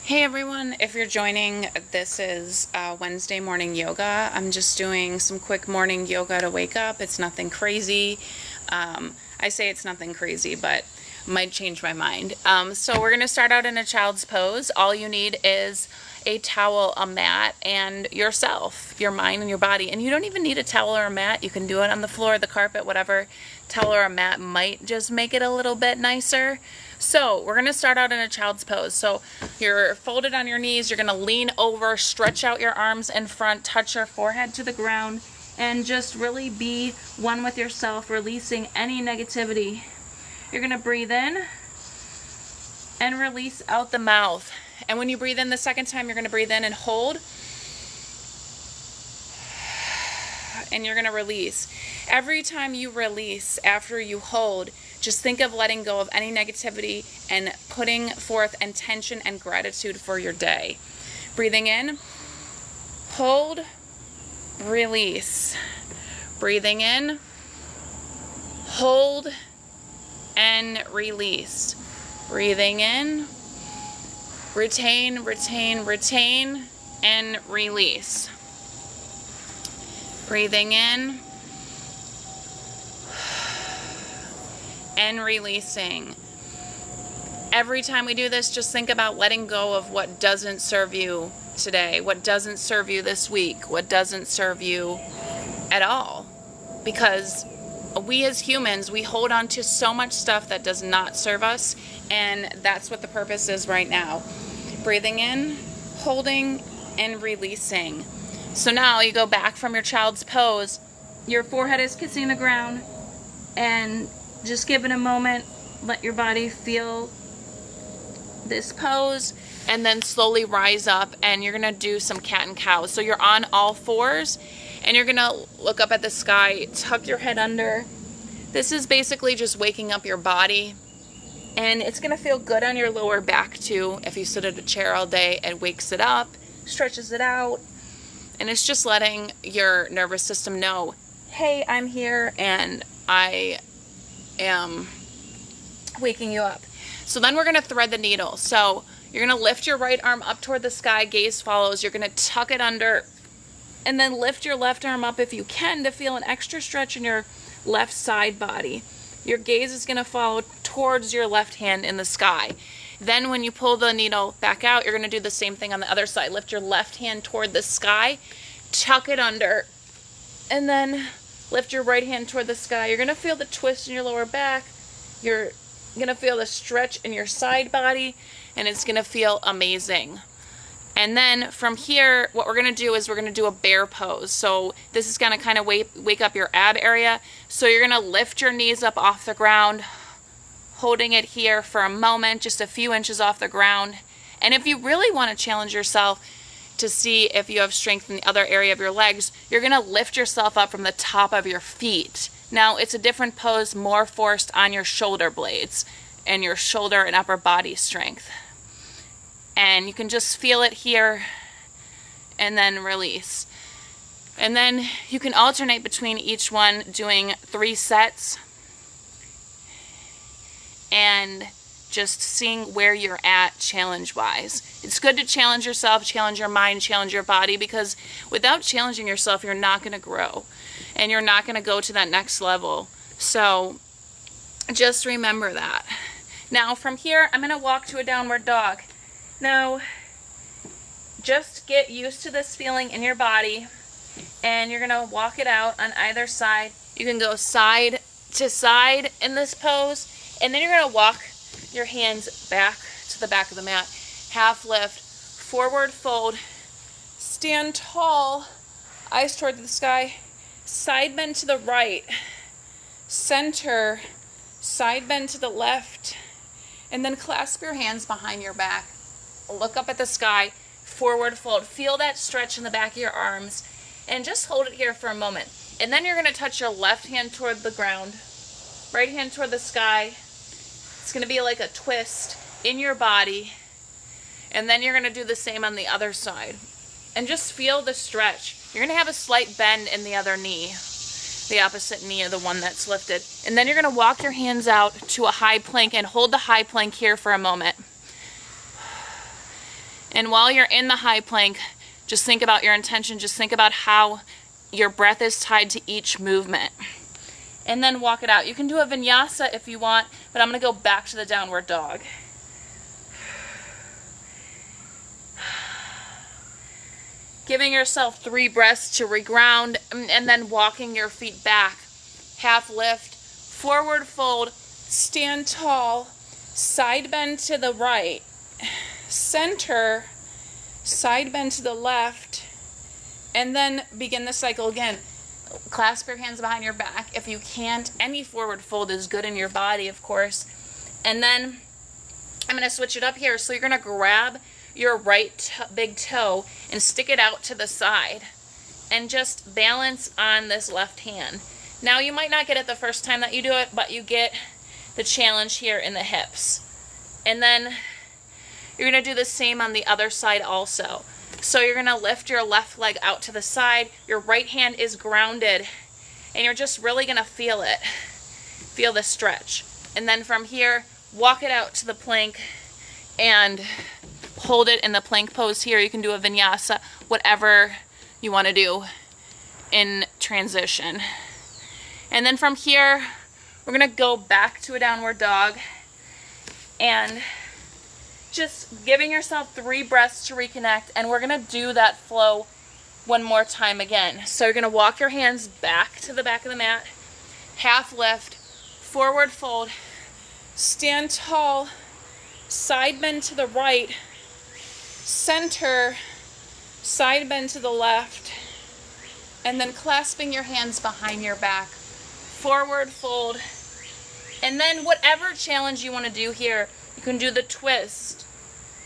Hey everyone, if you're joining, this is Wednesday morning yoga. I'm just doing some quick morning yoga to wake up. It's nothing crazy. I say it's nothing crazy, but might change my mind. So we're going to start out in a child's pose. All you need is a towel, a mat, and yourself, your mind and your body. And you don't even need a towel or a mat. You can do it on the floor, the carpet, whatever. Towel or a mat might just make it a little bit nicer. So we're going to start out in a child's pose. So you're folded on your knees. You're going to lean over, stretch out your arms in front, touch your forehead to the ground, and just really be one with yourself, releasing any negativity. You're going to breathe in and release out the mouth. And when you breathe in the second time, you're going to breathe in and hold. And you're going to release. Every time you release after you hold, just think of letting go of any negativity and putting forth intention and gratitude for your day. Breathing in, hold, release. Breathing in, hold, and release. Breathing in, retain, retain, retain, and release. Breathing in and releasing. Every time we do this, just think about letting go of what doesn't serve you today, what doesn't serve you this week, what doesn't serve you at all. Because we as humans, we hold on to so much stuff that does not serve us, and that's what the purpose is right now. Breathing in, holding, and releasing. So now you go back from your child's pose, your forehead is kissing the ground, and just give it a moment, let your body feel this pose, and then slowly rise up, and you're gonna do some cat and cow. So you're on all fours, and you're gonna look up at the sky, tuck your head under. This is basically just waking up your body, and it's gonna feel good on your lower back too. If you sit at a chair all day, it wakes it up, stretches it out, and it's just letting your nervous system know, hey, I'm here, and I am waking you up. So then we're going to thread the needle. So you're going to lift your right arm up toward the sky, gaze follows. You're going to tuck it under, and then lift your left arm up if you can to feel an extra stretch in your left side body. Your gaze is going to follow towards your left hand in the sky. Then when you pull the needle back out, you're going to do the same thing on the other side. Lift your left hand toward the sky, tuck it under, and then lift your right hand toward the sky. You're going to feel the twist in your lower back. You're going to feel the stretch in your side body, and it's going to feel amazing. And then from here, what we're going to do is we're going to do a bear pose. So this is going to kind of wake up your ab area. So you're going to lift your knees up off the ground, holding it here for a moment, just a few inches off the ground. And if you really want to challenge yourself to see if you have strength in the other area of your legs, you're going to lift yourself up from the top of your feet. Now, it's a different pose, more forced on your shoulder blades and your shoulder and upper body strength. And you can just feel it here and then release. And then you can alternate between each one, doing 3 sets and just seeing where you're at challenge-wise. It's good to challenge yourself, challenge your mind, challenge your body, because without challenging yourself, you're not going to grow, and you're not going to go to that next level. So just remember that. Now from here, I'm going to walk to a downward dog. Now, just get used to this feeling in your body, and you're going to walk it out on either side. You can go side to side in this pose, and then you're going to walk your hands back to the back of the mat. Half lift, forward fold, stand tall, eyes toward the sky, side bend to the right, center, side bend to the left, and then clasp your hands behind your back. Look up at the sky, forward fold. Feel that stretch in the back of your arms, and just hold it here for a moment. And then you're going to touch your left hand toward the ground, right hand toward the sky. It's going to be like a twist in your body. And then you're going to do the same on the other side. And just feel the stretch. You're going to have a slight bend in the other knee, the opposite knee of the one that's lifted. And then you're going to walk your hands out to a high plank and hold the high plank here for a moment. And while you're in the high plank, just think about your intention. Just think about how your breath is tied to each movement. And then walk it out. You can do a vinyasa if you want, but I'm going to go back to the downward dog. Giving yourself 3 breaths to reground, and then walking your feet back. Half lift, forward fold, stand tall, side bend to the right, center, side bend to the left, and then begin the cycle again. Clasp your hands behind your back. If you can't, any forward fold is good in your body, of course. And then I'm going to switch it up here. So you're going to grab your right big toe and stick it out to the side and just balance on this left hand. Now you might not get it the first time that you do it, but you get the challenge here in the hips. And then you're going to do the same on the other side also. So you're going to lift your left leg out to the side, your right hand is grounded, and you're just really going to feel it. Feel the stretch. And then from here, walk it out to the plank and hold it in the plank pose here. You can do a vinyasa, whatever you want to do in transition. And then from here, we're going to go back to a downward dog and just giving yourself 3 breaths to reconnect, and we're going to do that flow one more time again. So you're going to walk your hands back to the back of the mat, half lift, forward fold, stand tall, side bend to the right, center, side bend to the left, and then clasping your hands behind your back, forward fold, and then whatever challenge you want to do here, you can do the twist,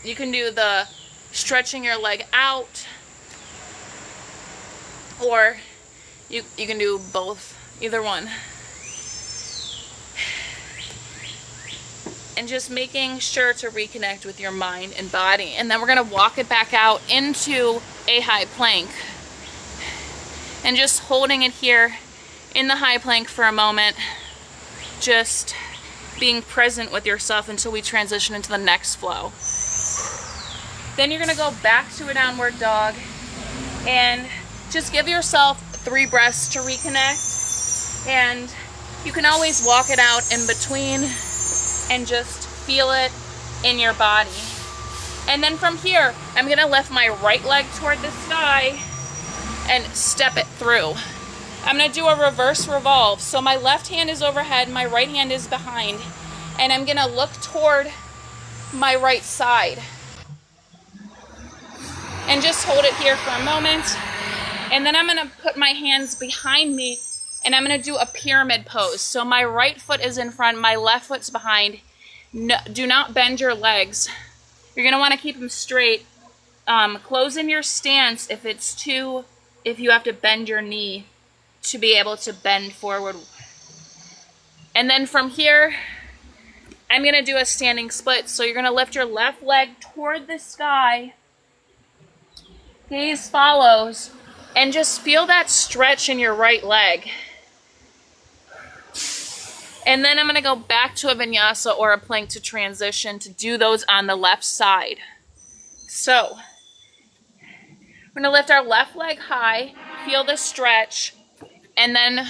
you can do the stretching your leg out, or you can do both, either one. And just making sure to reconnect with your mind and body. And then we're going to walk it back out into a high plank. And just holding it here in the high plank for a moment. Just being present with yourself until we transition into the next flow. Then you're going to go back to a downward dog. And just give yourself 3 breaths to reconnect. And you can always walk it out in between and just feel it in your body. And then from here, I'm going to lift my right leg toward the sky and step it through. I'm going to do a reverse revolve. So my left hand is overhead, my right hand is behind, and I'm going to look toward my right side. And just hold it here for a moment. And then I'm going to put my hands behind me, and I'm going to do a pyramid pose. So my right foot is in front, my left foot's behind. No, do not bend your legs. You're going to want to keep them straight. Close in your stance if you have to bend your knee to be able to bend forward. And then from here, I'm going to do a standing split. So you're going to lift your left leg toward the sky. Gaze follows. And just feel that stretch in your right leg. And then I'm going to go back to a vinyasa or a plank to transition to do those on the left side. So, we're going to lift our left leg high, feel the stretch, and then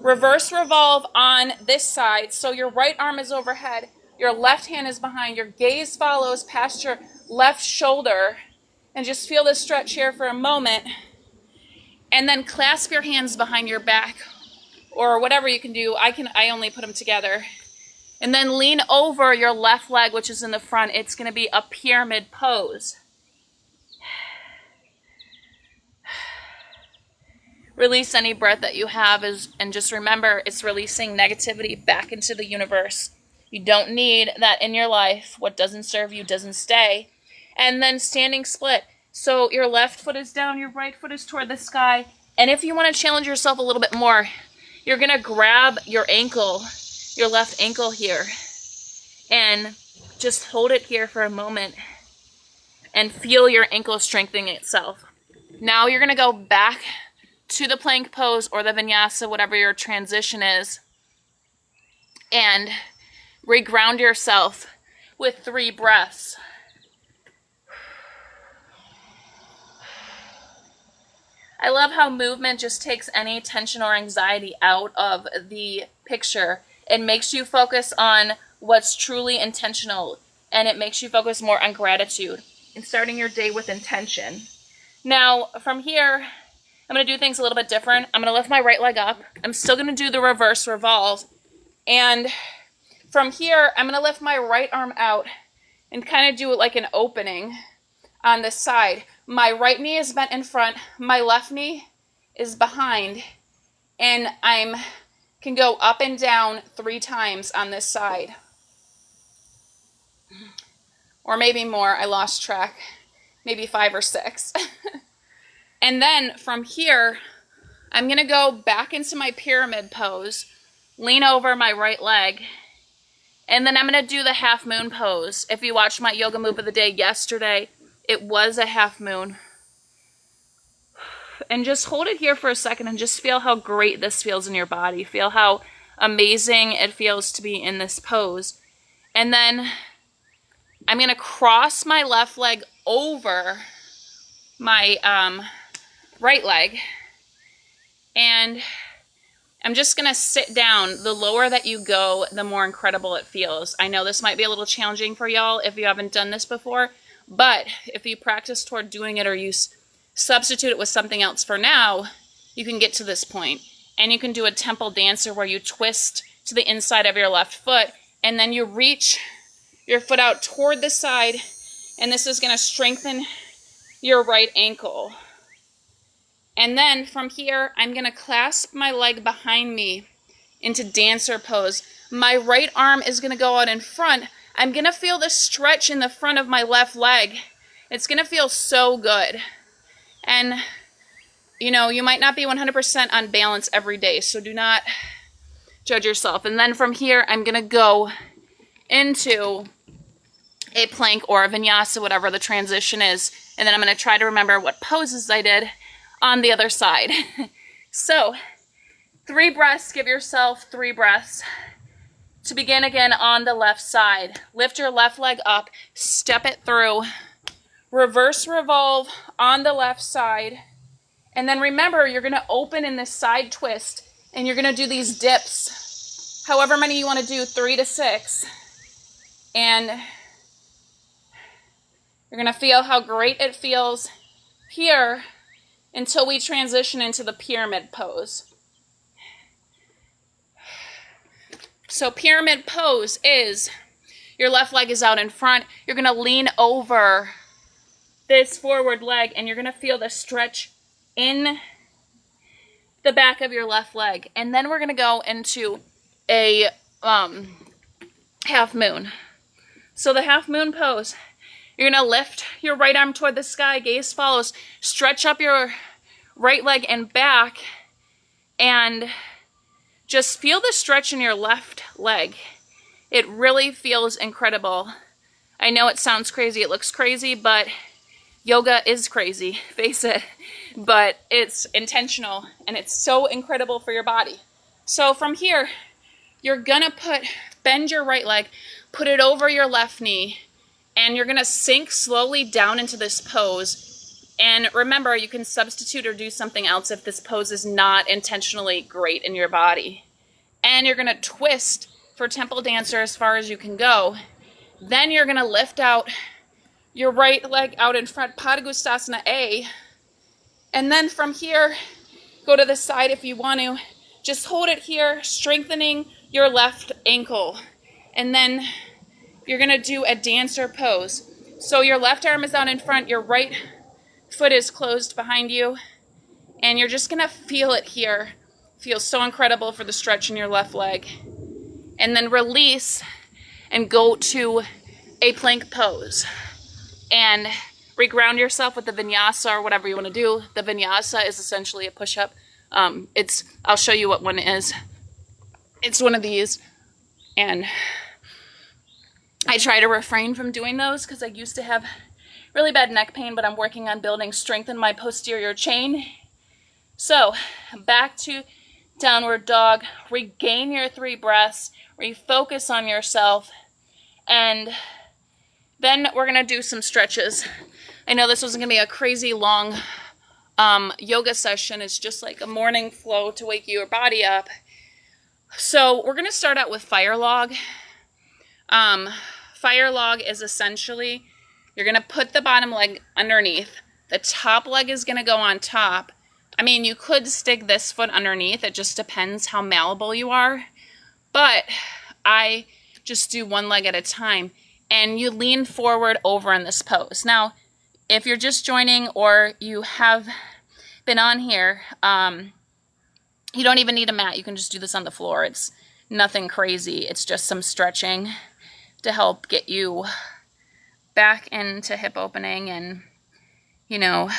reverse revolve on this side. So your right arm is overhead, your left hand is behind, your gaze follows past your left shoulder, and just feel the stretch here for a moment. And then clasp your hands behind your back, or whatever you can do. I only put them together. And then lean over your left leg, which is in the front. It's going to be a pyramid pose. Release any breath that you have, and just remember, it's releasing negativity back into the universe. You don't need that in your life. What doesn't serve you doesn't stay. And then standing split. So your left foot is down, your right foot is toward the sky. And if you want to challenge yourself a little bit more, you're going to grab your ankle, your left ankle here, and just hold it here for a moment and feel your ankle strengthening itself. Now you're going to go back to the plank pose or the vinyasa, whatever your transition is, and reground yourself with 3 breaths. I love how movement just takes any tension or anxiety out of the picture. It makes you focus on what's truly intentional, and it makes you focus more on gratitude and starting your day with intention. Now, from here, I'm going to do things a little bit different. I'm going to lift my right leg up. I'm still going to do the reverse revolve. And from here, I'm going to lift my right arm out and kind of do it like an opening on the side. My right knee is bent in front. My left knee is behind. And I can go up and down 3 times on this side. Or maybe more. I lost track. Maybe 5 or 6. And then from here, I'm going to go back into my pyramid pose, lean over my right leg, and then I'm going to do the half moon pose. If you watched my yoga move of the day yesterday, it was a half moon. And just hold it here for a second and just feel how great this feels in your body. Feel how amazing it feels to be in this pose. And then I'm going to cross my left leg over my right leg, and I'm just going to sit down. The lower that you go, the more incredible it feels. I know this might be a little challenging for y'all if you haven't done this before, but if you practice toward doing it or you substitute it with something else for now, you can get to this point. And you can do a temple dancer where you twist to the inside of your left foot, and then you reach your foot out toward the side, and this is going to strengthen your right ankle. And then from here, I'm going to clasp my leg behind me into dancer pose. My right arm is going to go out in front. I'm going to feel the stretch in the front of my left leg. It's going to feel so good. And, you know, you might not be 100% on balance every day, so do not judge yourself. And then from here, I'm going to go into a plank or a vinyasa, whatever the transition is. And then I'm going to try to remember what poses I did on the other side. So 3 breaths, give yourself 3 breaths. To begin again on the left side, lift your left leg up, step it through, reverse revolve on the left side, and then remember you're going to open in this side twist, and you're going to do these dips, however many you want to do, 3 to 6, and you're going to feel how great it feels here until we transition into the pyramid pose. So pyramid pose is your left leg is out in front. You're going to lean over this forward leg, and you're going to feel the stretch in the back of your left leg. And then we're going to go into a half moon. So the half moon pose, you're going to lift your right arm toward the sky, gaze follows, stretch up your right leg and back, and just feel the stretch in your left leg. It really feels incredible. I know it sounds crazy, it looks crazy, but yoga is crazy, face it. But it's intentional, and it's so incredible for your body. So from here, you're gonna bend your right leg, put it over your left knee, and you're gonna sink slowly down into this pose. And remember, you can substitute or do something else if this pose is not intentionally great in your body. And you're gonna twist for temple dancer as far as you can go. Then you're gonna lift out your right leg out in front, Padangusthasana A. And then from here, go to the side if you want to. Just hold it here, strengthening your left ankle. And then you're gonna do a dancer pose. So your left arm is out in front, your right foot is closed behind you, and you're just gonna feel it here. Feels so incredible for the stretch in your left leg. And then release and go to a plank pose. And reground yourself with the vinyasa or whatever you want to do. The vinyasa is essentially a push-up. I'll show you what one is. It's one of these. And I try to refrain from doing those because I used to have really bad neck pain, but I'm working on building strength in my posterior chain. So back to downward dog. Regain your 3 breaths. Refocus on yourself. And then we're going to do some stretches. I know this wasn't going to be a crazy long yoga session. It's just like a morning flow to wake your body up. So we're going to start out with fire log. Fire log is essentially, you're going to put the bottom leg underneath. The top leg is going to go on top. I mean, you could stick this foot underneath. It just depends how malleable you are. But I just do one leg at a time. And you lean forward over in this pose. Now, if you're just joining or you have been on here, you don't even need a mat. You can just do this on the floor. It's nothing crazy. It's just some stretching to help get you back into hip opening and, you know,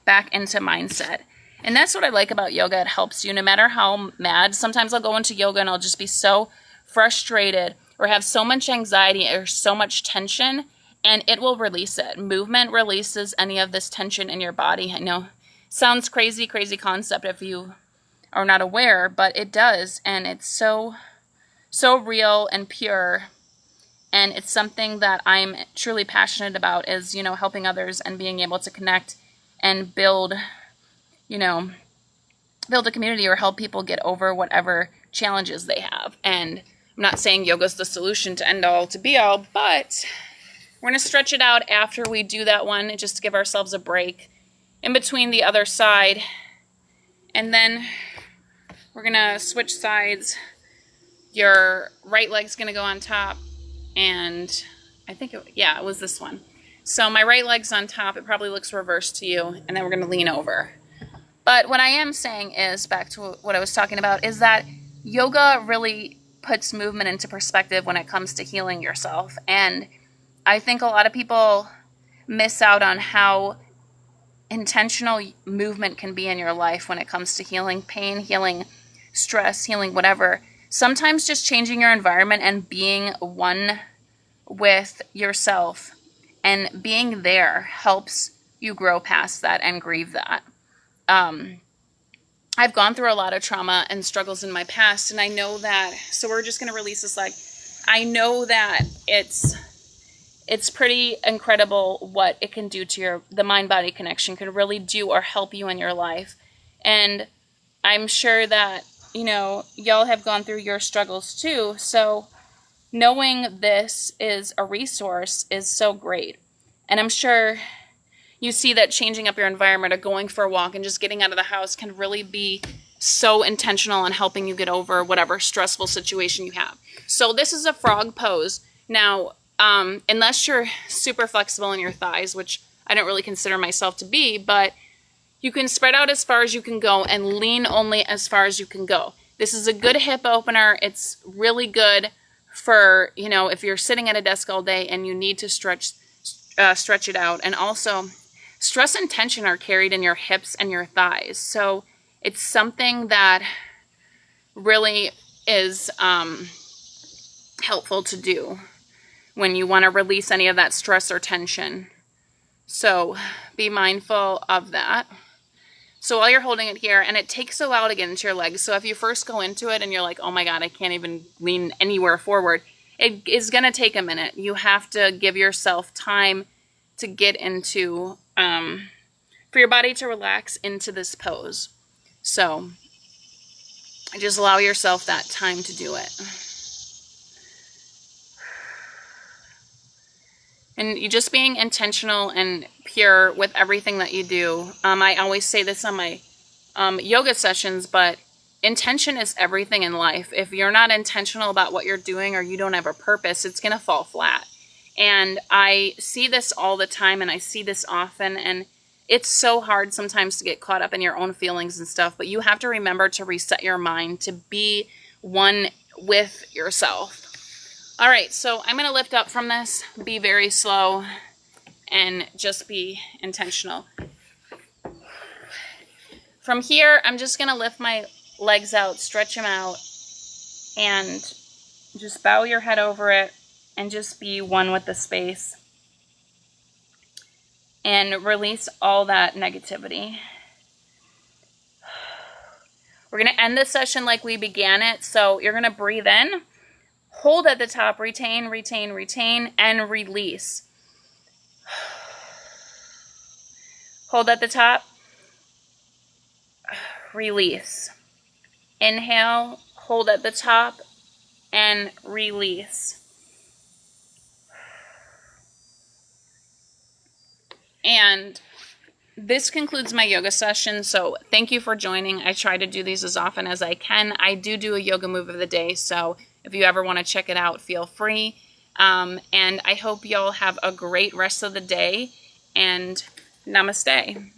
back into mindset. And that's what I like about yoga. It helps you no matter how mad. Sometimes I'll go into yoga and I'll just be so frustrated or have so much anxiety or so much tension, and it will release it. Movement releases any of this tension in your body. I know, sounds crazy concept if you are not aware, but it does, and it's so real and pure, and it's something that I'm truly passionate about is, you know, helping others and being able to connect and build, you know, build a community or help people get over whatever challenges they have. And I'm not saying yoga's the solution to end all to be all, but we're going to stretch it out after we do that one just to give ourselves a break in between the other side. And then we're going to switch sides. Your right leg's going to go on top, and I think, it was this one. So my right leg's on top. It probably looks reversed to you, and then we're going to lean over. But what I am saying is, back to what I was talking about, is that yoga really puts movement into perspective when it comes to healing yourself. And I think a lot of people miss out on how intentional movement can be in your life when it comes to healing pain, healing stress, healing whatever. Sometimes just changing your environment and being one with yourself and being there helps you grow past that and grieve that. I've gone through a lot of trauma and struggles in my past, and I know that, so we're just going to release this leg. I know that it's pretty incredible what it can do to the mind-body connection, can really do or help you in your life. And I'm sure that, you know, y'all have gone through your struggles too, so knowing this is a resource is so great. And I'm sure you see that changing up your environment or going for a walk and just getting out of the house can really be so intentional in helping you get over whatever stressful situation you have. So this is a frog pose. Now, unless you're super flexible in your thighs, which I don't really consider myself to be, but you can spread out as far as you can go and lean only as far as you can go. This is a good hip opener. It's really good for, you know, if you're sitting at a desk all day and you need to stretch it out. And also, stress and tension are carried in your hips and your thighs. So it's something that really is helpful to do when you want to release any of that stress or tension. So be mindful of that. So while you're holding it here, and it takes a while to get into your legs. So if you first go into it and you're like, oh my God, I can't even lean anywhere forward, it is going to take a minute. You have to give yourself time to get into, for your body to relax into this pose. So just allow yourself that time to do it. And you just being intentional and pure with everything that you do. I always say this on my yoga sessions, but intention is everything in life. If you're not intentional about what you're doing or you don't have a purpose, it's going to fall flat. And I see this all the time, and I see this often, and it's so hard sometimes to get caught up in your own feelings and stuff, but you have to remember to reset your mind, to be one with yourself. All right, so I'm going to lift up from this, be very slow, and just be intentional. From here, I'm just going to lift my legs out, stretch them out, and just bow your head over it, and just be one with the space. And release all that negativity. We're going to end this session like we began it, so you're going to breathe in. Hold at the top, retain, retain, retain, and release. Hold at the top, release. Inhale, hold at the top, and release. And this concludes my yoga session, so thank you for joining. I try to do these as often as I can. I do a yoga move of the day, so if you ever want to check it out, feel free. And I hope y'all have a great rest of the day, and namaste.